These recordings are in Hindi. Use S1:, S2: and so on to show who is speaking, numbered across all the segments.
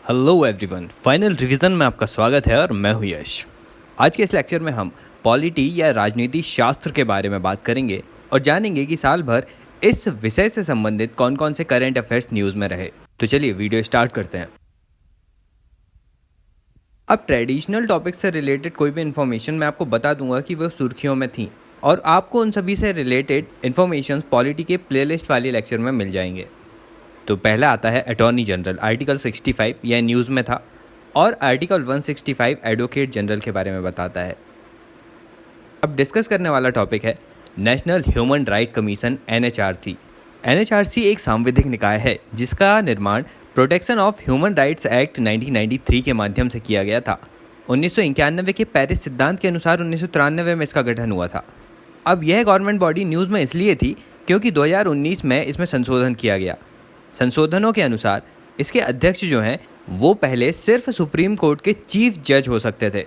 S1: हेलो एवरीवन, फाइनल रिवीजन में आपका स्वागत है और मैं हूं यश। आज के इस लेक्चर में हम पॉलिटी या राजनीति शास्त्र के बारे में बात करेंगे और जानेंगे कि साल भर इस विषय से संबंधित कौन कौन से करंट अफेयर्स न्यूज़ में रहे। तो चलिए वीडियो स्टार्ट करते हैं। अब ट्रेडिशनल टॉपिक से रिलेटेड कोई भी इन्फॉर्मेशन मैं आपको बता दूंगा कि वो सुर्खियों में थी और आपको उन सभी से रिलेटेड इन्फॉर्मेशन पॉलिटी के प्लेलिस्ट वाली लेक्चर में मिल जाएंगे। तो पहला आता है अटॉर्नी जनरल, आर्टिकल 65 यह न्यूज़ में था और आर्टिकल 165 एडवोकेट जनरल के बारे में बताता है। अब डिस्कस करने वाला टॉपिक है national human right commission NHRC। NHRC एक सांविधिक निकाय है जिसका निर्माण protection of human rights act 1993 के माध्यम से किया गया था। 1991 के पेरिस सिद्धांत के अनुसार 1993 में इसका गठन हुआ था। अब यह गवर्नमेंट बॉडी न्यूज़ में इसलिए थी क्योंकि 2019 में इसमें संशोधन किया गया। संशोधनों के अनुसार इसके अध्यक्ष जो हैं वो पहले सिर्फ सुप्रीम कोर्ट के चीफ जज हो सकते थे,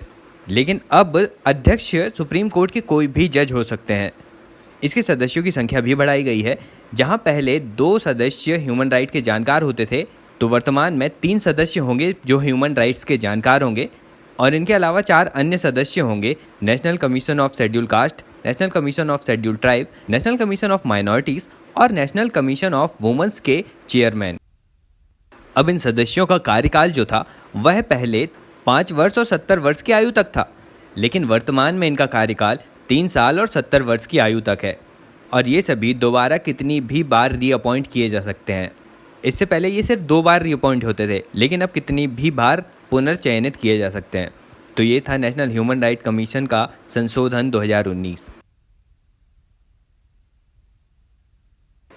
S1: लेकिन अब अध्यक्ष सुप्रीम कोर्ट के कोई भी जज हो सकते हैं। इसके सदस्यों की संख्या भी बढ़ाई गई है। जहां पहले 2 सदस्य ह्यूमन राइट के जानकार होते थे तो वर्तमान में 3 सदस्य होंगे जो ह्यूमन राइट्स के जानकार होंगे और इनके अलावा 4 अन्य सदस्य होंगे national commission of schedule caste, national commission of schedule tribe, national commission of minorities और नेशनल कमीशन ऑफ वुमेन्स के चेयरमैन। अब इन सदस्यों का कार्यकाल जो था वह पहले 5 वर्ष और 70 वर्ष की आयु तक था, लेकिन वर्तमान में इनका कार्यकाल 3 साल और 70 वर्ष की आयु तक है और ये सभी दोबारा कितनी भी बार रीअपॉइंट किए जा सकते हैं। इससे पहले ये सिर्फ 2 बार रीअपॉइंट होते थे, लेकिन अब कितनी भी बार पुनर्चयनित किए जा सकते हैं। तो ये था नेशनल ह्यूमन राइट कमीशन का संशोधन 2019।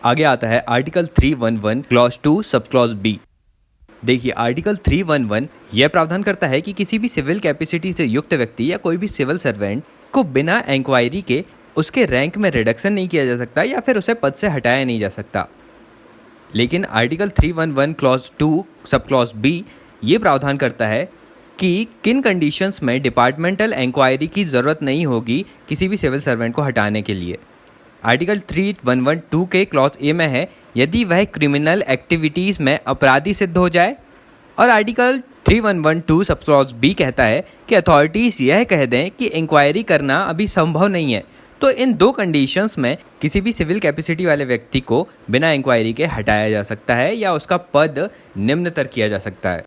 S1: आगे आता है article 311 clause 2 sub clause B. देखिए, आर्टिकल 311 यह प्रावधान करता है कि किसी भी सिविल कैपेसिटी से युक्त व्यक्ति या कोई भी सिविल सर्वेंट को बिना इंक्वायरी के उसके रैंक में रिडक्शन नहीं किया जा सकता या फिर उसे पद से हटाया नहीं जा सकता। लेकिन article 311 clause 2 sub clause B ये प्रावधान करता है कि किन कंडीशंस में डिपार्टमेंटल इंक्वायरी की ज़रूरत नहीं होगी किसी भी सिविल सर्वेंट को हटाने के लिए। आर्टिकल 3112 के क्लॉज ए में है यदि वह क्रिमिनल एक्टिविटीज़ में अपराधी सिद्ध हो जाए, और आर्टिकल 3112 सब क्लॉज बी कहता है कि अथॉरिटीज़ यह कह दें कि इंक्वायरी करना अभी संभव नहीं है, तो इन 2 कंडीशंस में किसी भी सिविल कैपेसिटी वाले व्यक्ति को बिना इंक्वायरी के हटाया जा सकता है या उसका पद निम्नतर किया जा सकता है।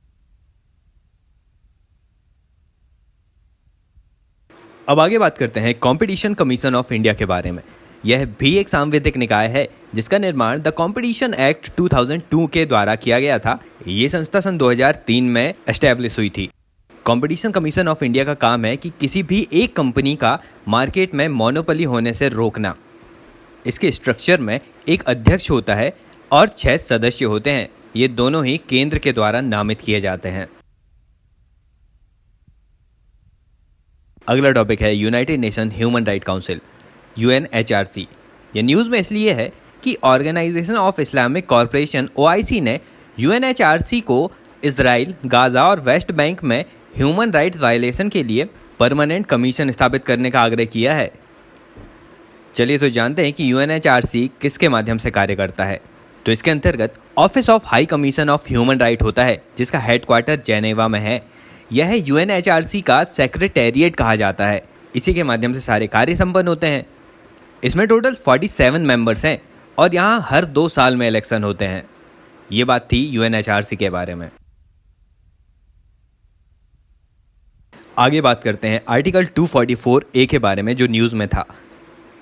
S1: अब आगे बात करते हैं कंपटीशन कमीशन ऑफ इंडिया के बारे में। यह भी एक सांविधिक निकाय है जिसका निर्माण द कंपटीशन एक्ट 2002 के द्वारा किया गया था। ये संस्था सन 2003 में एस्टैब्लिश हुई थी। कंपटीशन कमीशन ऑफ इंडिया का काम है कि किसी भी एक कंपनी का मार्केट में मोनोपोली होने से रोकना। इसके स्ट्रक्चर में एक अध्यक्ष होता है और 6 सदस्य होते हैं। ये दोनों ही केंद्र के द्वारा नामित किए जाते हैं। अगला टॉपिक है United Nation Human Right Council UNHRC। यह न्यूज़ में इसलिए है कि organisation of Islamic corporation OIC ने UNHRC को इजराइल, गाज़ा और वेस्ट बैंक में ह्यूमन राइट्स वायलेशन के लिए परमानेंट कमीशन स्थापित करने का आग्रह किया है। चलिए तो जानते हैं कि UNHRC किसके माध्यम से कार्य करता है। तो इसके अंतर्गत office of high commission of human right होता है जिसका हेडक्वार्टर जेनेवा में है। यह UNHRC का सेक्रेटेरिएट कहा जाता है। इसी के माध्यम से सारे कार्य संपन्न होते हैं। इसमें टोटल 47 मेंबर्स हैं और यहाँ हर 2 साल में इलेक्शन होते हैं। ये बात थी UNHRC के बारे में। आगे बात करते हैं आर्टिकल 244A के बारे में जो न्यूज़ में था।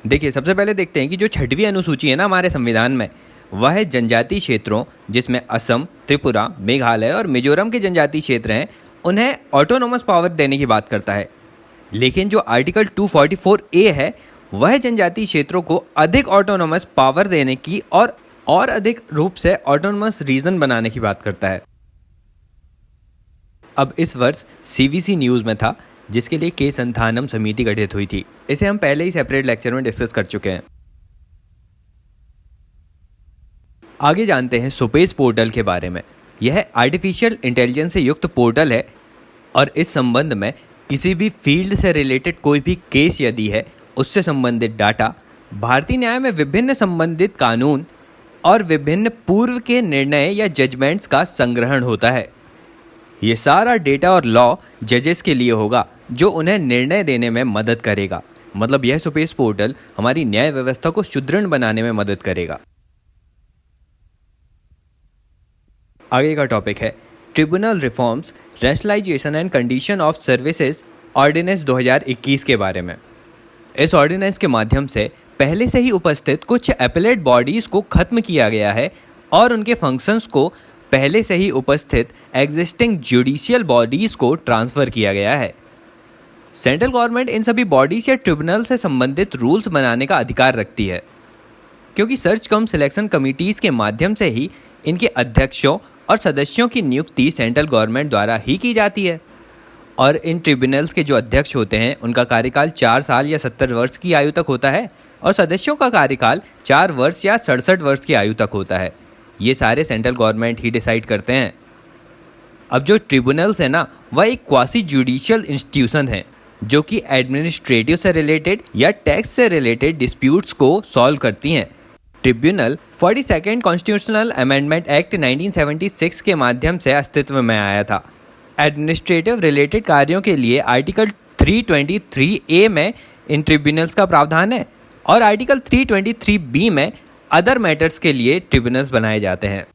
S1: देखिए, सबसे पहले देखते हैं कि जो 6वीं अनुसूची है ना हमारे संविधान में, वह जनजातीय क्षेत्रों जिसमें असम, त्रिपुरा, मेघालय और मिजोरम के जनजातीय क्षेत्र हैं उन्हें ऑटोनोमस पावर देने की बात करता है। लेकिन जो आर्टिकल 244A है वह जनजातीय क्षेत्रों को अधिक ऑटोनोमस पावर देने की और अधिक रूप से ऑटोनोमस रीजन बनाने की बात करता है। अब इस वर्ष CVC न्यूज़ में था जिसके लिए के संथानम समिति गठित हुई थी। इसे हम पहले ही सेपरेट लेक्चर में डिस्कस कर चुके हैं। आगे जानते हैं सुपेस पोर्टल के बारे में। यह आर्टिफिशियल इंटेलिजेंस से युक्त पोर्टल है और इस संबंध में किसी भी फील्ड से रिलेटेड कोई भी केस यदि है उससे संबंधित डाटा, भारतीय न्याय में विभिन्न संबंधित कानून और विभिन्न पूर्व के निर्णय या जजमेंट्स का संग्रहण होता है। ये सारा डेटा और लॉ जजेस के लिए होगा, जो उन्हें निर्णय देने में मदद करेगा। मतलब यह स्पेस पोर्टल हमारी न्याय व्यवस्था को सुदृढ़ बनाने में मदद करेगा। आगे का टॉपिक है tribunal reforms, rationalisation and condition of services ordinance 2021 के बारे में। इस ऑर्डिनेंस के माध्यम से पहले से ही उपस्थित कुछ एपेलेट बॉडीज़ को खत्म किया गया है और उनके फंक्शंस को पहले से ही उपस्थित एग्जिस्टिंग जुडिशियल बॉडीज़ को ट्रांसफ़र किया गया है। सेंट्रल गवर्नमेंट इन सभी बॉडीज़ या ट्रिब्यूनल से संबंधित रूल्स बनाने का अधिकार रखती है, क्योंकि सर्च कम सिलेक्शन कमिटीज़ के माध्यम से ही इनके अध्यक्षों और सदस्यों की नियुक्ति सेंट्रल गवर्नमेंट द्वारा ही की जाती है। और इन ट्रिब्यूनल्स के जो अध्यक्ष होते हैं उनका कार्यकाल 4 साल या 70 वर्ष की आयु तक होता है और सदस्यों का कार्यकाल 4 वर्ष या 67 वर्ष की आयु तक होता है। ये सारे सेंट्रल गवर्नमेंट ही डिसाइड करते हैं। अब जो ट्रिब्यूनल्स है ना, वह एक क्वासी जुडिशियल इंस्टीट्यूशन है जो कि एडमिनिस्ट्रेटिव से रिलेटेड या टैक्स से रिलेटेड डिस्प्यूट्स को सॉल्व करती हैं। Tribunal 42nd constitutional amendment act 1976 के माध्यम से अस्तित्व में आया था। एडमिनिस्ट्रेटिव रिलेटेड कार्यों के लिए आर्टिकल 323A में इन ट्रिब्यूनल्स का प्रावधान है और आर्टिकल 323B में अदर मैटर्स के लिए ट्रिब्यूनल्स बनाए जाते हैं।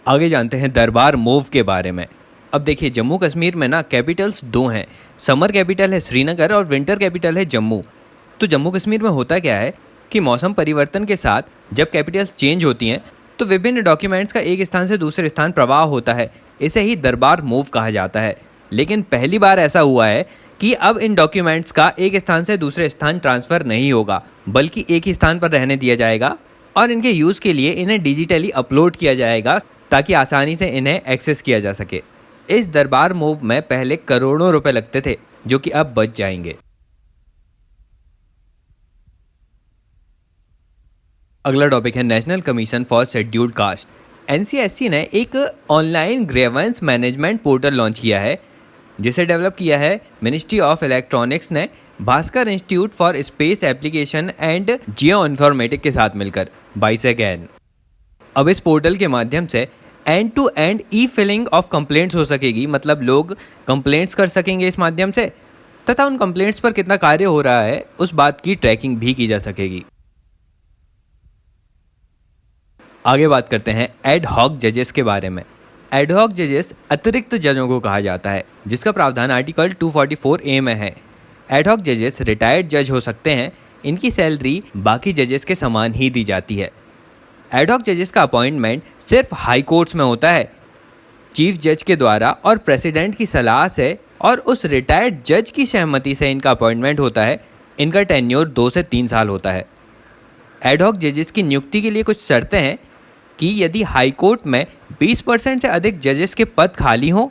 S1: आगे जानते हैं दरबार मूव के बारे में। अब देखिए, जम्मू कश्मीर में ना कैपिटल्स 2 हैं। समर कैपिटल है श्रीनगर और विंटर कैपिटल है जम्मू। तो जम्मू कश्मीर में होता क्या है कि मौसम परिवर्तन के साथ जब कैपिटल्स चेंज होती हैं तो विभिन्न डॉक्यूमेंट्स का एक स्थान से दूसरे स्थान प्रवाह होता है। इसे ही दरबार मूव कहा जाता है। लेकिन पहली बार ऐसा हुआ है कि अब इन डॉक्यूमेंट्स का एक स्थान से दूसरे स्थान ट्रांसफ़र नहीं होगा, बल्कि एक ही स्थान पर रहने दिया जाएगा और इनके यूज़ के लिए इन्हें डिजिटली अपलोड किया जाएगा ताकि आसानी से इन्हें एक्सेस किया जा सके। इस दरबार मूव में पहले करोड़ों रुपए लगते थे, जो कि अब बच जाएंगे। अगला टॉपिक है national commission for scheduled caste. NCSC ने एक online grievance management portal launch किया है, जिसे डेवलप किया है मिनिस्ट्री ऑफ इलेक्ट्रॉनिक्स ने Bhaskar institute for space application and geo informatic के साथ मिलकर बाइसेगैन। अब इस पोर्टल के माध्यम से end to end e filing of complaints हो सकेगी। मतलब लोग कंप्लेंट्स कर सकेंगे इस माध्यम से, तथा उन कंप्लेंट्स पर कितना कार्य हो रहा है उस बात की ट्रैकिंग भी की जा सकेगी। आगे बात करते हैं एड हॉक जजेस के बारे में। एड हॉक जजेस अतिरिक्त जजों को कहा जाता है, जिसका प्रावधान आर्टिकल 244A में है। एड हॉक जजेस रिटायर्ड जज हो सकते हैं। इनकी सैलरी बाकी जजेस के समान ही दी जाती है। एड हॉक जजेस का अपॉइंटमेंट सिर्फ हाई कोर्ट्स में होता है, चीफ जज के द्वारा और प्रेसिडेंट की सलाह से और उस रिटायर्ड जज की सहमति से इनका अपॉइंटमेंट होता है। इनका टेन्योर 2 से 3 साल होता है। एड हॉक जजेस की नियुक्ति के लिए कुछ शर्तें हैं कि यदि हाई कोर्ट में 20% से अधिक जजेस के पद खाली हों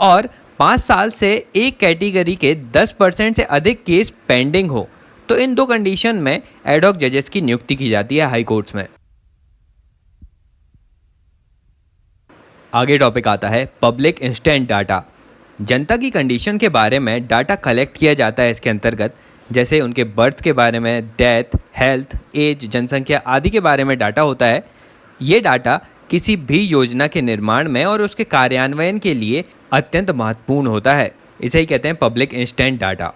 S1: और 5 साल से एक कैटेगरी के 10% से अधिक केस पेंडिंग हो, तो इन 2 कंडीशन में एड हॉक जजेस की नियुक्ति की जाती है हाई कोर्ट्स में। आगे टॉपिक आता है पब्लिक इंस्टेंट डाटा। जनता की कंडीशन के बारे में डाटा कलेक्ट किया जाता है इसके अंतर्गत, जैसे उनके बर्थ के बारे में, डेथ, हेल्थ, एज, जनसंख्या आदि के बारे में डाटा होता है। ये डाटा किसी भी योजना के निर्माण में और उसके कार्यान्वयन के लिए अत्यंत महत्वपूर्ण होता है। इसे ही कहते हैं पब्लिक इंस्टेंट डाटा।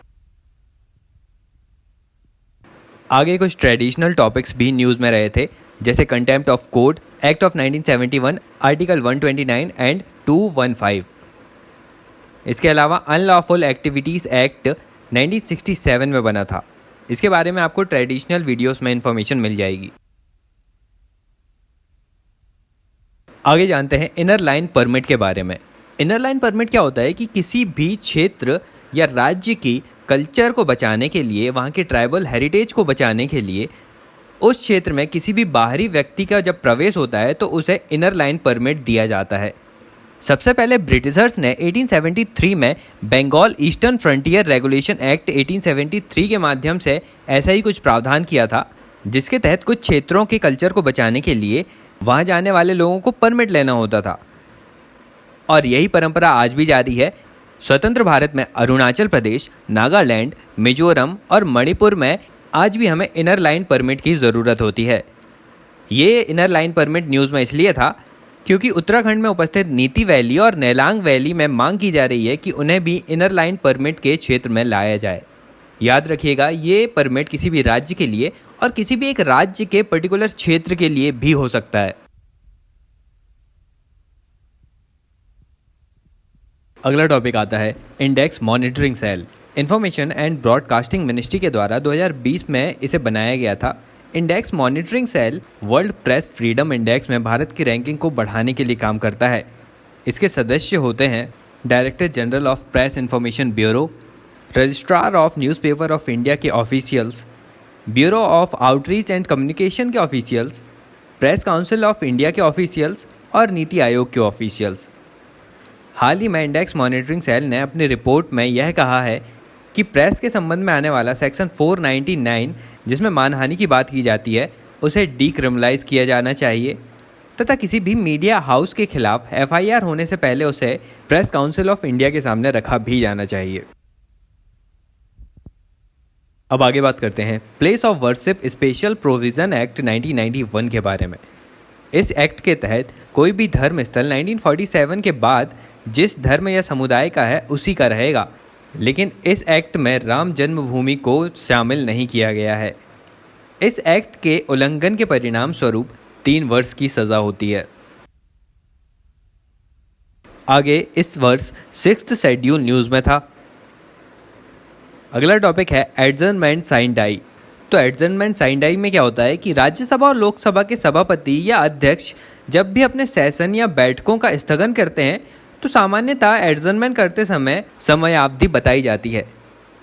S1: आगे कुछ ट्रेडिशनल टॉपिक्स भी न्यूज़ में रहे थे, जैसे contempt of court act of 1971 article 129 and 215। इसके अलावा अनलॉफुल एक्टिविटीज़ एक्ट 1967 में बना था। इसके बारे में आपको ट्रेडिशनल वीडियोस में इंफॉर्मेशन मिल जाएगी। आगे जानते हैं इनर लाइन परमिट के बारे में। इनर लाइन परमिट क्या होता है कि किसी भी क्षेत्र या राज्य की कल्चर को बचाने के लिए, वहाँ के ट्राइबल हेरिटेज को बचाने के लिए उस क्षेत्र में किसी भी बाहरी व्यक्ति का जब प्रवेश होता है तो उसे इनर लाइन परमिट दिया जाता है। सबसे पहले ब्रिटिशर्स ने 1873 में Bengal eastern frontier regulation act 1873 के माध्यम से ऐसा ही कुछ प्रावधान किया था, जिसके तहत कुछ क्षेत्रों के कल्चर को बचाने के लिए वहाँ जाने वाले लोगों को परमिट लेना होता था। और यही परंपरा आज भी जारी है। स्वतंत्र भारत में अरुणाचल प्रदेश, नागालैंड, मिजोरम और मणिपुर में आज भी हमें इनर लाइन परमिट की ज़रूरत होती है। ये इनर लाइन परमिट न्यूज़ में इसलिए था क्योंकि उत्तराखंड में उपस्थित नीति वैली और नेलांग वैली में मांग की जा रही है कि उन्हें भी इनर लाइन परमिट के क्षेत्र में लाया जाए। याद रखिएगा, ये परमिट किसी भी राज्य के लिए और किसी भी एक राज्य के पर्टिकुलर क्षेत्र के लिए भी हो सकता है। अगला टॉपिक आता है index monitoring cell. Information and broadcasting ministry के द्वारा 2020 में इसे बनाया गया था। Index monitoring cell world press freedom index में भारत की रैंकिंग को बढ़ाने के लिए काम करता है। इसके सदस्य होते हैं director general of press information bureau, registrar of newspaper of India के officials, bureau of outreach and communication के officials, press council of India के ऑफिशियल्स और नीति आयोग के ऑफिशियल्स। हाल ही में इंडेक्स मॉनिटरिंग सेल ने अपनी रिपोर्ट में यह कहा है कि प्रेस के संबंध में आने वाला सेक्शन 499, जिसमें मानहानि की बात की जाती है, उसे डीक्रिमिनलाइज किया जाना चाहिए तथा किसी भी मीडिया हाउस के खिलाफ एफआईआर होने से पहले उसे प्रेस काउंसिल ऑफ इंडिया के सामने रखा भी जाना चाहिए। अब आगे बात करते हैं place of worship special provision act 1991 के बारे में। इस एक्ट के तहत कोई भी धर्म स्थल 1947 के बाद जिस धर्म या समुदाय का है उसी का रहेगा, लेकिन इस एक्ट में राम जन्मभूमि को शामिल नहीं किया गया है। इस एक्ट के उल्लंघन के परिणाम स्वरूप 3 वर्ष की सज़ा होती है। आगे इस वर्ष 6th शेड्यूल न्यूज़ में था। अगला टॉपिक है एडजर्नमेंट साइन डाई। तो एडजर्नमेंट साइन डाई में क्या होता है कि राज्यसभा और लोकसभा के सभापति या अध्यक्ष जब भी अपने सेशन या बैठकों का स्थगन करते हैं तो सामान्यतः एडजर्नमेंट करते समय समयावधि बताई जाती है।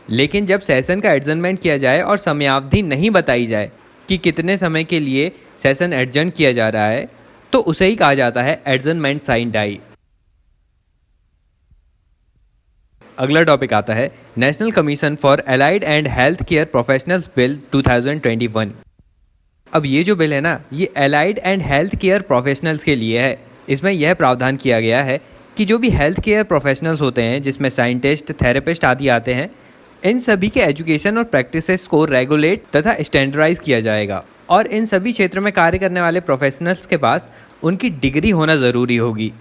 S1: लेकिन जब सेशन का एडजर्नमेंट किया जाए और समयावधि नहीं बताई जाए कि कितने समय के लिए सेशन एडजर्न किया जा रहा है, तो उसे ही कहा जाता है एडजर्नमेंट साइन डाई। अगला टॉपिक आता है national commission for allied and health care professionals bill 2021। अब ये जो बिल है ना, ये allied and health care professionals के लिए है। इसमें यह प्रावधान किया गया है कि जो भी हेल्थ केयर प्रोफेशनल्स होते हैं, जिसमें साइंटिस्ट, थेरेपिस्ट आदि आते हैं, इन सभी के एजुकेशन और प्रैक्टिसेस को रेगुलेट तथा स्टैंडर्डाइज किया जाएगा और इन सभी क्षेत्रों में कार्य करने वाले प्रोफेशनल्स के पास उनकी डिग्री होना ज़रूरी होगी।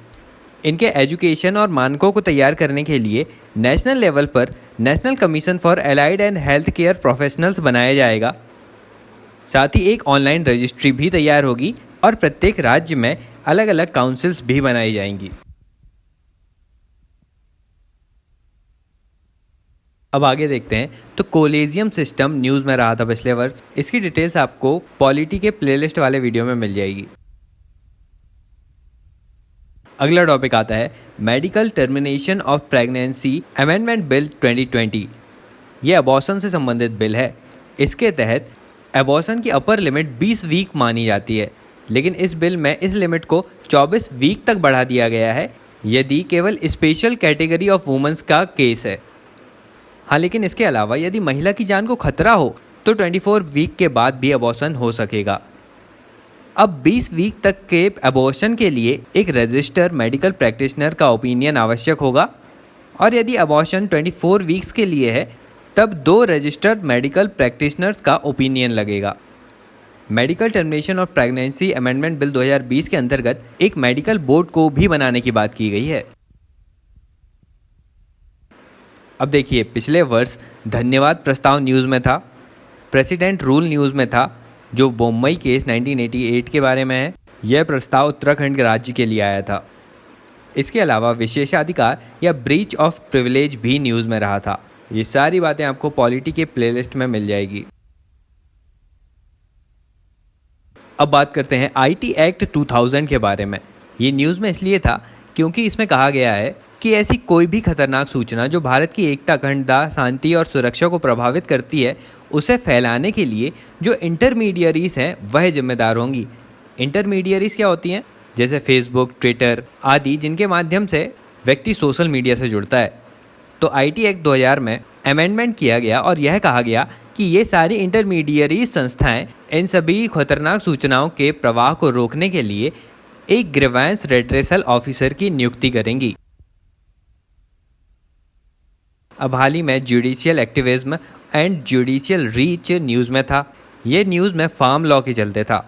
S1: इनके एजुकेशन और मानकों को तैयार करने के लिए नेशनल लेवल पर national commission for allied and health care professionals बनाया जाएगा। साथ ही एक ऑनलाइन रजिस्ट्री भी तैयार होगी और प्रत्येक राज्य में अलग अलग काउंसिल्स भी बनाई जाएंगी। अब आगे देखते हैं तो कोलेजियम सिस्टम न्यूज़ में रहा था पिछले वर्ष। इसकी डिटेल्स आपको पॉलिटी के प्लेलिस्ट वाले वीडियो में मिल जाएगी। अगला टॉपिक आता है medical termination of pregnancy amendment bill 2020। यह अबॉर्शन से संबंधित बिल है। इसके तहत अबॉर्शन की अपर लिमिट 20 वीक मानी जाती है, लेकिन इस बिल में इस लिमिट को 24 वीक तक बढ़ा दिया गया है यदि केवल स्पेशल कैटेगरी ऑफ वुमेन्स का केस है। हाँ, लेकिन इसके अलावा यदि महिला की जान को खतरा हो तो 24 वीक के बाद भी अबॉर्शन हो सकेगा। अब 20 वीक तक के अबॉर्शन के लिए एक रजिस्टर मेडिकल प्रैक्टिशनर का ओपिनियन आवश्यक होगा और यदि अबॉर्शन 24 वीक्स के लिए है तब 2 रजिस्टर्ड मेडिकल प्रैक्टिशनर्स का ओपिनियन लगेगा। Medical termination of pregnancy amendment bill 2020 के अंतर्गत एक मेडिकल बोर्ड को भी बनाने की बात की गई है। अब देखिए, पिछले वर्ष धन्यवाद प्रस्ताव न्यूज़ में था, प्रेसिडेंट रूल न्यूज़ में था, जो बम्बई केस 1988 के बारे में है। यह प्रस्ताव उत्तराखंड के राज्य के लिए आया था। इसके अलावा विशेषाधिकार या ब्रीच ऑफ प्रिविलेज भी न्यूज़ में रहा था। ये सारी बातें आपको पॉलिटी के प्लेलिस्ट में मिल जाएगी। अब बात करते हैं IT एक्ट 2000 के बारे में। ये न्यूज़ में इसलिए था क्योंकि इसमें कहा गया है कि ऐसी कोई भी खतरनाक सूचना जो भारत की एकता, अखंडता, शांति और सुरक्षा को प्रभावित करती है, उसे फैलाने के लिए जो इंटरमीडियरीज हैं वह जिम्मेदार होंगी। इंटरमीडियरीज क्या होती हैं? जैसे फेसबुक, ट्विटर आदि, जिनके माध्यम से व्यक्ति सोशल मीडिया से जुड़ता है। तो IT एक्ट 2000 में अमेंडमेंट किया गया और यह कहा गया कि ये सारी इंटरमीडियरीज संस्थाएं इन सभी खतरनाक सूचनाओं के प्रवाह को रोकने के लिए एक ग्रीवेंस रेड्रेसल ऑफिसर की नियुक्ति करेंगी। अब हाल ही में judicial activism and judicial reach news में था। ये न्यूज़ में फार्म लॉ के चलते था।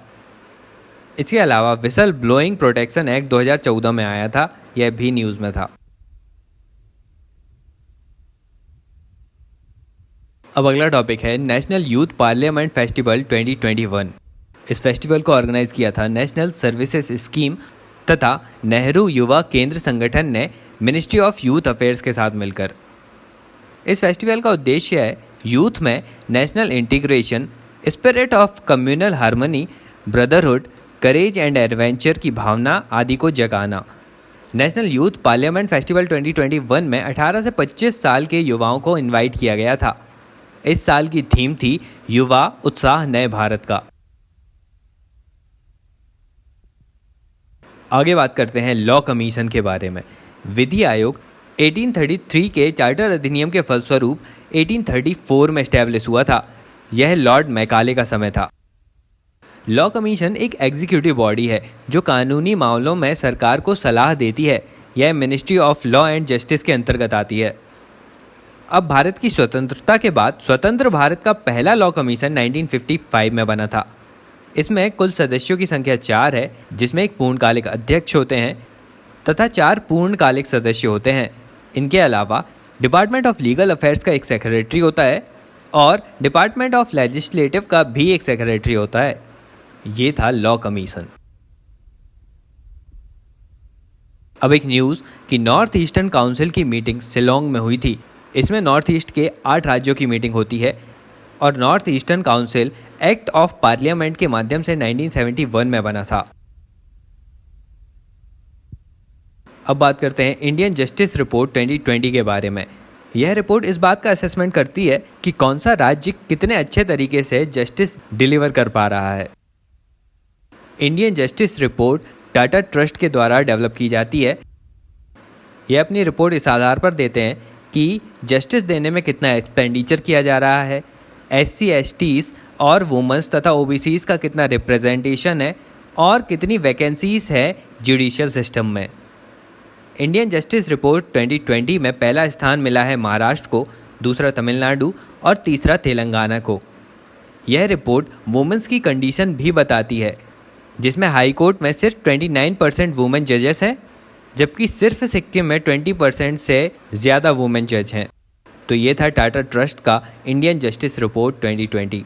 S1: इसके अलावा विसल ब्लोइंग प्रोटेक्शन एक्ट 2014 में आया था, यह भी न्यूज़ में था। अब अगला टॉपिक है नेशनल यूथ पार्लियामेंट फेस्टिवल 2021। इस फेस्टिवल को ऑर्गेनाइज किया था नेशनल सर्विसेज स्कीम तथा नेहरू युवा केंद्र संगठन ने मिनिस्ट्री ऑफ यूथ अफेयर्स के साथ मिलकर। इस फेस्टिवल का उद्देश्य है यूथ में national integration, spirit of communal harmony, brotherhood, courage and adventure की भावना आदि को जगाना। नेशनल यूथ पार्लियामेंट फेस्टिवल 2021 में 18 से 25 साल के युवाओं को इनवाइट किया गया था। इस साल की थीम थी युवा उत्साह नए भारत का। आगे बात करते हैं लॉ कमीशन के बारे में। विधि आयोग 1833 के चार्टर अधिनियम के फलस्वरूप 1834 में एस्टैब्लिश हुआ था। यह लॉर्ड मैकाले का समय था। लॉ कमीशन एक एग्जीक्यूटिव बॉडी है जो कानूनी मामलों में सरकार को सलाह देती है। यह ministry of law and justice के अंतर्गत आती है। अब भारत की स्वतंत्रता के बाद स्वतंत्र भारत का पहला लॉ कमीशन 1955 में बना था। इसमें कुल सदस्यों की संख्या 4 है, जिसमें एक पूर्णकालिक अध्यक्ष होते हैं तथा 4 पूर्णकालिक सदस्य होते हैं। इनके अलावा डिपार्टमेंट ऑफ लीगल अफेयर्स का एक सेक्रेटरी होता है और डिपार्टमेंट ऑफ लेजिस्लेटिव का भी एक सेक्रेटरी होता है। ये था लॉ कमीशन। अब एक न्यूज़ कि नॉर्थ ईस्टर्न काउंसिल की मीटिंग शिलोंग में हुई थी। इसमें नॉर्थ ईस्ट के 8 राज्यों की मीटिंग होती है और north eastern council act of parliament के माध्यम से 1971 में बना था। अब बात करते हैं इंडियन जस्टिस रिपोर्ट 2020 के बारे में। यह रिपोर्ट इस बात का असेसमेंट करती है कि कौन सा राज्य कितने अच्छे तरीके से जस्टिस डिलीवर कर पा रहा है। Indian justice report Tata trust के द्वारा डेवलप की जाती है। यह अपनी रिपोर्ट इस आधार पर देते हैं कि जस्टिस देने में कितना एक्सपेंडिचर किया जा रहा है, SC STs और वुमेंस तथा OBCs का कितना रिप्रेजेंटेशन है और कितनी वैकेंसीज है जुडिशियल सिस्टम में। इंडियन जस्टिस रिपोर्ट 2020 में पहला स्थान मिला है महाराष्ट्र को, दूसरा तमिलनाडु और तीसरा तेलंगाना को। यह रिपोर्ट वुमेंस की कंडीशन भी बताती है, जिसमें हाई कोर्ट में सिर्फ 29% वुमेन जजेस हैं, जबकि सिर्फ सिक्किम में 20% से ज़्यादा वुमेन जज हैं। तो ये था टाटा ट्रस्ट का इंडियन जस्टिस रिपोर्ट 2020।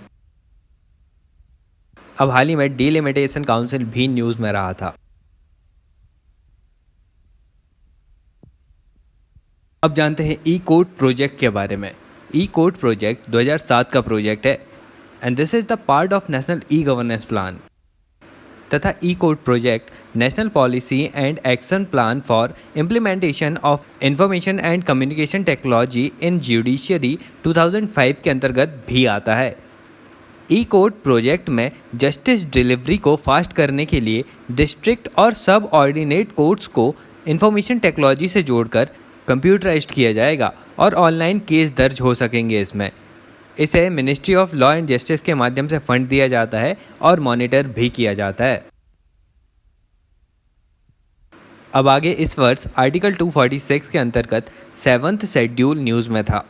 S1: अब हाल ही में डिलिमिटेशन काउंसिल भी न्यूज़ में रहा था। अब जानते हैं ई कोर्ट प्रोजेक्ट के बारे में। ई कोर्ट प्रोजेक्ट 2007 का प्रोजेक्ट है and this is the part of national e governance plan. तथा e court project national policy and action plan for implementation of information and communication technology in judiciary 2005 के अंतर्गत भी आता है। ई कोर्ट प्रोजेक्ट में जस्टिस डिलीवरी को फास्ट करने के लिए डिस्ट्रिक्ट और सब ऑर्डिनेट कोर्ट्स को इंफॉर्मेशन टेक्नोलॉजी से जोड़कर कंप्यूटराइज्ड किया जाएगा और ऑनलाइन केस दर्ज हो सकेंगे। इसे ministry of law and justice के माध्यम से फंड दिया जाता है और मॉनिटर भी किया जाता है। अब आगे इस वर्ष आर्टिकल 246 के अंतर्गत 7th शेड्यूल न्यूज़ में था।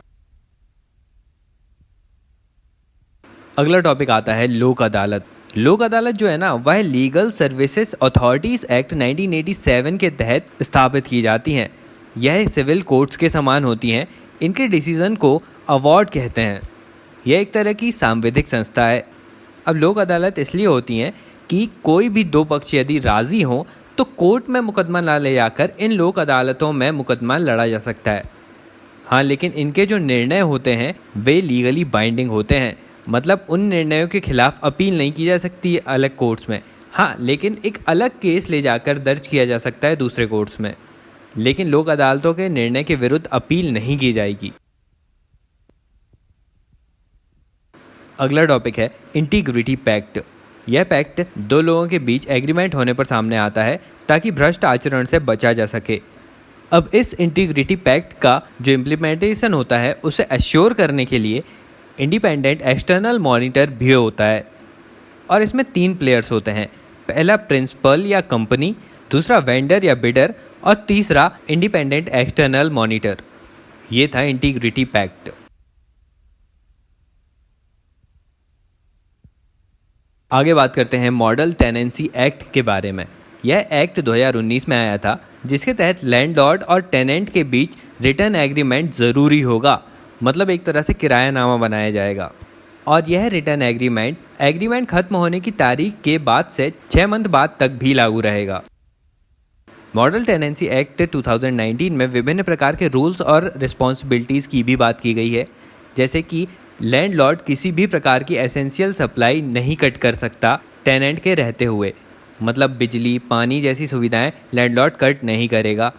S1: अगला टॉपिक आता है लोक अदालत। लोक अदालत जो है ना, वह लीगल सर्विसेज अथॉरिटीज़ एक्ट 1987 के तहत स्थापित की जाती हैं। यह सिविल कोर्ट्स के समान होती हैं। इनके डिसीजन को अवार्ड कहते हैं। यह एक तरह की सांविधिक संस्था है। अब लोक अदालत इसलिए होती हैं कि कोई भी 2 पक्ष यदि राज़ी हों तो कोर्ट में मुकदमा ना ले जाकर इन लोक अदालतों में मुकदमा लड़ा जा सकता है। हाँ, लेकिन इनके जो निर्णय होते हैं वे लीगली बाइंडिंग होते हैं। मतलब उन निर्णयों के खिलाफ अपील नहीं की जा सकती है अलग कोर्ट्स में। हाँ, लेकिन एक अलग केस ले जाकर दर्ज किया जा सकता है दूसरे कोर्ट्स में, लेकिन लोक अदालतों के निर्णय के विरुद्ध अपील नहीं की जाएगी। अगला टॉपिक है इंटीग्रिटी पैक्ट। यह पैक्ट 2 लोगों के बीच एग्रीमेंट होने पर सामने आता है ताकि भ्रष्ट आचरण से बचा जा सके। अब इस इंटीग्रिटी पैक्ट का जो इम्प्लीमेंटेशन होता है उसे एश्योर करने के लिए इंडिपेंडेंट एक्सटर्नल मॉनिटर भी होता है और इसमें 3 प्लेयर्स होते हैं। पहला प्रिंसिपल या कंपनी, दूसरा वेंडर या बिडर और तीसरा इंडिपेंडेंट एक्सटर्नल मॉनिटर। ये था इंटीग्रिटी पैक्ट। आगे बात करते हैं मॉडल टेनेंसी एक्ट के बारे में। यह एक्ट 2019 में आया था, जिसके तहत लैंडलॉर्ड और टेनेंट के बीच रिटर्न एग्रीमेंट ज़रूरी होगा, मतलब एक तरह से किरायानामा बनाया जाएगा। और यह रिटर्न एग्रीमेंट खत्म होने की तारीख के बाद से 6 मंथ बाद तक भी लागू रहेगा। मॉडल टेनेंसी एक्ट 2019 में विभिन्न प्रकार के रूल्स और रिस्पॉन्सिबिलिटीज़ की भी बात की गई है, जैसे कि लैंडलॉर्ड किसी भी प्रकार की एसेंशियल सप्लाई नहीं कट कर सकता टेनेंट के रहते हुए, मतलब बिजली, पानी जैसी सुविधाएं लैंडलॉर्ड कट नहीं करेगा।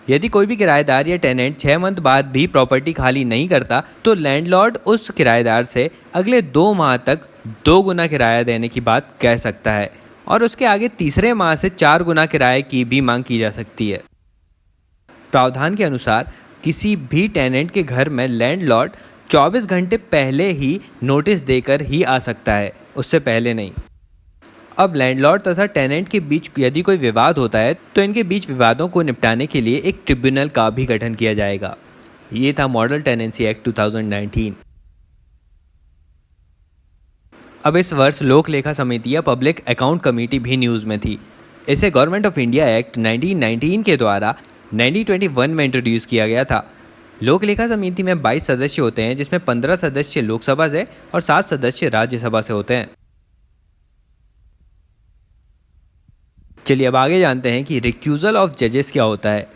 S1: यदि कोई भी किराएदार या टेनेंट 6 मंथ बाद भी प्रॉपर्टी खाली नहीं करता, तो लैंडलॉर्ड उस किराएदार से अगले 2 माह तक 2 गुना किराया देने की बात कह सकता है, और उसके आगे तीसरे माह से 4 गुना किराए की भी मांग की जा सकती है। प्रावधान के अनुसार किसी भी टेनेंट के घर में लैंडलॉर्ड 24 घंटे पहले ही नोटिस देकर ही आ सकता है, उससे पहले नहीं। अब लैंडलॉर्ड तथा टेनेंट के बीच यदि कोई विवाद होता है, तो इनके बीच विवादों को निपटाने के लिए एक ट्रिब्यूनल का भी गठन किया जाएगा। ये था मॉडल टेनेंसी एक्ट 2019। अब इस वर्ष लोक लेखा समिति या पब्लिक अकाउंट कमेटी भी न्यूज़ में थी। इसे गवर्नमेंट ऑफ इंडिया एक्ट 1919 के द्वारा 1921 में इंट्रोड्यूस किया गया था। लोक लेखा समिति में 22 सदस्य होते हैं, जिसमें 15 सदस्य लोकसभा से और 7 सदस्य राज्यसभा से होते हैं। चलिए अब आगे जानते हैं कि रिक्यूजल ऑफ जजेस क्या होता है।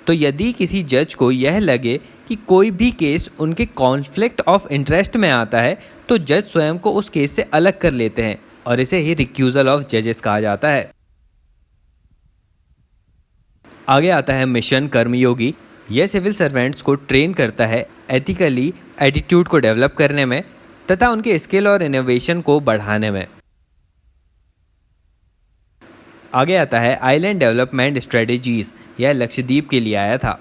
S1: तो यदि किसी जज को यह लगे कि कोई भी केस उनके कॉन्फ्लिक्ट ऑफ इंटरेस्ट में आता है, तो जज स्वयं को उस केस से अलग कर लेते हैं, और इसे ही रिक्यूजल ऑफ जजेस कहा जाता है। आगे आता है मिशन कर्मयोगी। यह सिविल सर्वेंट्स को ट्रेन करता है एथिकली एटीट्यूड को डेवलप करने में तथा उनके स्किल और इनोवेशन को बढ़ाने में। आगे आता है आइलैंड डेवलपमेंट स्ट्रेटजीज। यह लक्षद्वीप के लिए आया था।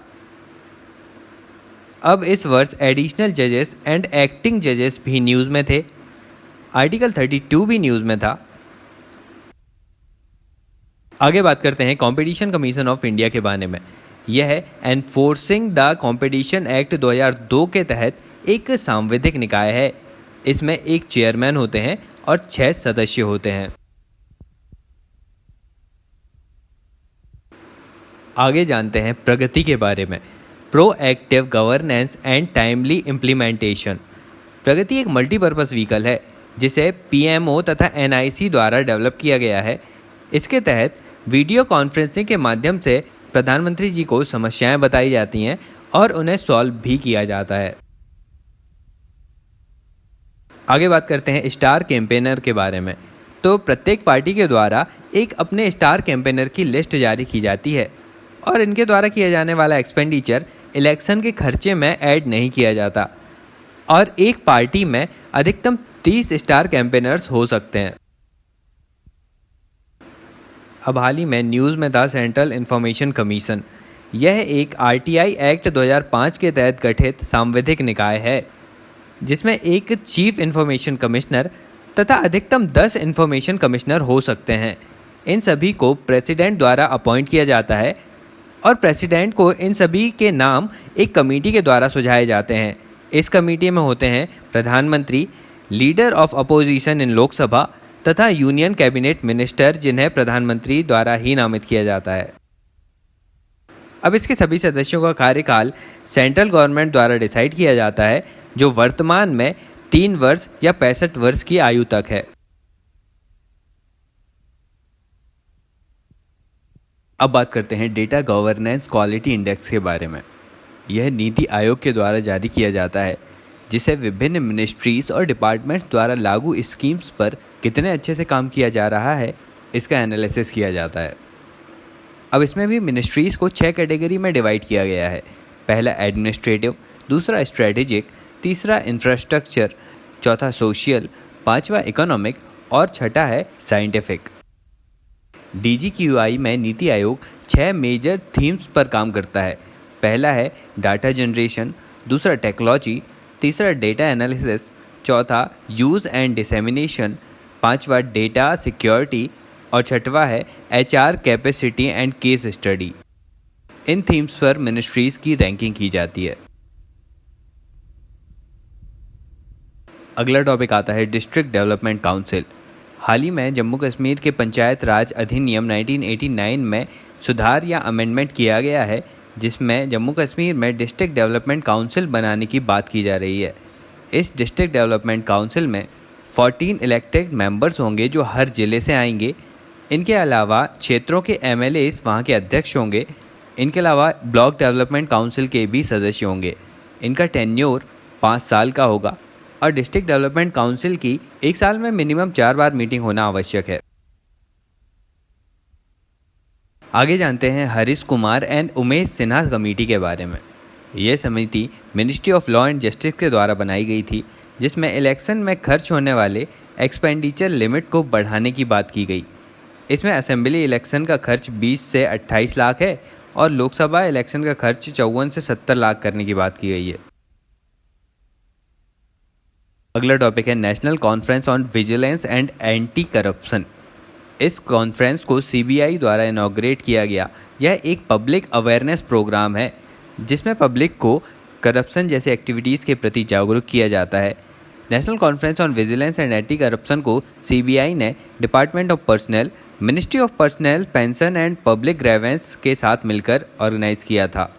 S1: अब इस वर्ष एडिशनल जजेस एंड एक्टिंग जजेस भी न्यूज़ में थे। आर्टिकल 32 भी न्यूज़ में था। आगे बात करते हैं कंपटीशन कमीशन ऑफ इंडिया के बारे में। यह एनफोर्सिंग द कंपटीशन एक्ट 2002 के तहत एक सांविधिक निकाय है। इसमें एक चेयरमैन होते हैं और 6 सदस्य होते हैं। आगे जानते हैं प्रगति के बारे में। Proactive governance and timely implementation. PRAGATI एक मल्टीपर्पज़ व्हीकल है, जिसे पीएमओ तथा एनआईसी द्वारा डेवलप किया गया है। इसके तहत वीडियो कॉन्फ्रेंसिंग के माध्यम से प्रधानमंत्री जी को समस्याएं बताई जाती हैं और उन्हें सॉल्व भी किया जाता है। आगे बात करते हैं स्टार कैंपेनर के बारे में। तो प्रत्येक पार्टी के द्वारा एक अपने स्टार कैंपेनर की लिस्ट जारी की जाती है, और इनके द्वारा किया जाने वाला एक्सपेंडिचर इलेक्शन के खर्चे में ऐड नहीं किया जाता, और एक पार्टी में अधिकतम 30 स्टार कैंपेनर्स हो सकते हैं। अब हाल ही में न्यूज़ में था सेंट्रल इंफॉर्मेशन कमीशन। यह एक आरटीआई एक्ट 2005 के तहत गठित सांविधिक निकाय है, जिसमें एक चीफ इंफॉर्मेशन कमिश्नर तथा अधिकतम 10 इंफॉर्मेशन कमिश्नर हो सकते हैं। इन सभी को प्रेसिडेंट द्वारा अपॉइंट किया जाता है, और प्रेसिडेंट को इन सभी के नाम एक कमेटी के द्वारा सुझाए जाते हैं। इस कमेटी में होते हैं प्रधानमंत्री, leader of opposition in Lok Sabha तथा यूनियन कैबिनेट मिनिस्टर, जिन्हें प्रधानमंत्री द्वारा ही नामित किया जाता है। अब इसके सभी सदस्यों का कार्यकाल सेंट्रल गवर्नमेंट द्वारा डिसाइड किया जाता है, जो वर्तमान में 3 वर्ष या 65 वर्ष की आयु तक है। अब बात करते हैं डेटा गवर्नेंस क्वालिटी इंडेक्स के बारे में। यह नीति आयोग के द्वारा जारी किया जाता है, जिसे विभिन्न मिनिस्ट्रीज और डिपार्टमेंट्स द्वारा लागू स्कीम्स पर कितने अच्छे से काम किया जा रहा है, इसका एनालिसिस किया जाता है। अब इसमें भी मिनिस्ट्रीज़ को 6 कैटेगरी में डिवाइड किया गया है। पहला एडमिनिस्ट्रेटिव, दूसरा स्ट्रेटेजिक, तीसरा इंफ्रास्ट्रक्चर, चौथा सोशल, पांचवा इकोनॉमिक और छठा है साइंटिफिक। DGQI में नीति आयोग 6 मेजर थीम्स पर काम करता है। पहला है डाटा जनरेशन, दूसरा टेक्नोलॉजी, तीसरा डेटा एनालिसिस, चौथा यूज़ एंड डिसेमिनेशन, पांचवा डेटा सिक्योरिटी और छठवा है HR capacity and case study. In themes पर मिनिस्ट्रीज़ की रैंकिंग की जाती है। अगला टॉपिक आता है डिस्ट्रिक्ट डेवलपमेंट काउंसिल। हाल ही में जम्मू कश्मीर के पंचायत राज अधिनियम 1989 में सुधार या अमेंडमेंट किया गया है, जिसमें जम्मू कश्मीर में डिस्ट्रिक्ट डेवलपमेंट काउंसिल बनाने की बात की जा रही है। इस डिस्ट्रिक्ट डेवलपमेंट काउंसिल में 14 इलेक्टेड मेंबर्स होंगे जो हर ज़िले से आएंगे। इनके अलावा क्षेत्रों के MLAs वहाँ के अध्यक्ष होंगे। इनके अलावा ब्लॉक डेवलपमेंट काउंसिल के भी सदस्य होंगे। इनका टेन्योर 5 साल का होगा और डिस्ट्रिक्ट डेवलपमेंट काउंसिल की एक साल में मिनिमम 4 बार मीटिंग होना आवश्यक है। आगे जानते हैं हरीश कुमार एंड उमेश सिन्हा कमेटी के बारे में। यह समिति ministry of law and justice के द्वारा बनाई गई थी, जिसमें इलेक्शन में खर्च होने वाले एक्सपेंडिचर लिमिट को बढ़ाने की बात की गई। इसमें असेंबली इलेक्शन का खर्च 20 से 28 लाख है और लोकसभा इलेक्शन का खर्च 54 से 70 लाख करने की बात की गई है। अगला टॉपिक है national conference on vigilance and anti corruption. इस कॉन्फ्रेंस को CBI द्वारा इनॉग्रेट किया गया। यह एक पब्लिक अवेयरनेस प्रोग्राम है जिसमें पब्लिक को करप्शन जैसे एक्टिविटीज़ के प्रति जागरूक किया जाता है। National conference on vigilance and anti corruption को CBI ने department of personal, ministry of personal, pension and public grievance के साथ मिलकर ऑर्गेनाइज किया था।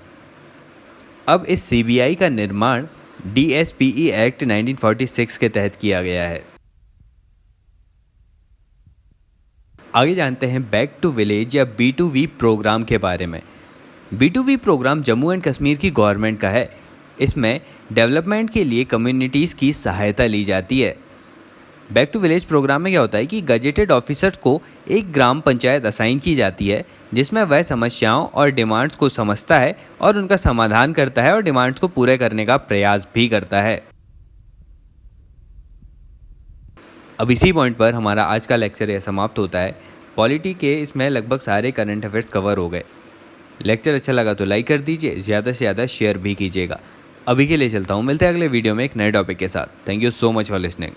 S1: अब इस CBI का निर्माण DSPE एक्ट 1946 के तहत किया गया है। आगे जानते हैं बैक टू विलेज या B2V प्रोग्राम के बारे में। B2V programme Jammu and Kashmir की गवर्नमेंट का है। इसमें डेवलपमेंट के लिए कम्युनिटीज़ की सहायता ली जाती है। बैक टू विलेज प्रोग्राम में क्या होता है कि गजेटेड ऑफिसर्स को एक ग्राम पंचायत असाइन की जाती है, जिसमें वह समस्याओं और डिमांड्स को समझता है और उनका समाधान करता है और डिमांड्स को पूरे करने का प्रयास भी करता है। अब इसी पॉइंट पर हमारा आज का लेक्चर यह समाप्त होता है। पॉलिटी के इसमें लगभग सारे करंट अफेयर्स कवर हो गए। लेक्चर अच्छा लगा तो लाइक कर दीजिए, ज़्यादा से ज़्यादा शेयर भी कीजिएगा। अभी के लिए चलता हूँ, मिलते हैं अगले वीडियो में एक नए टॉपिक के साथ। Thank you so much for listening.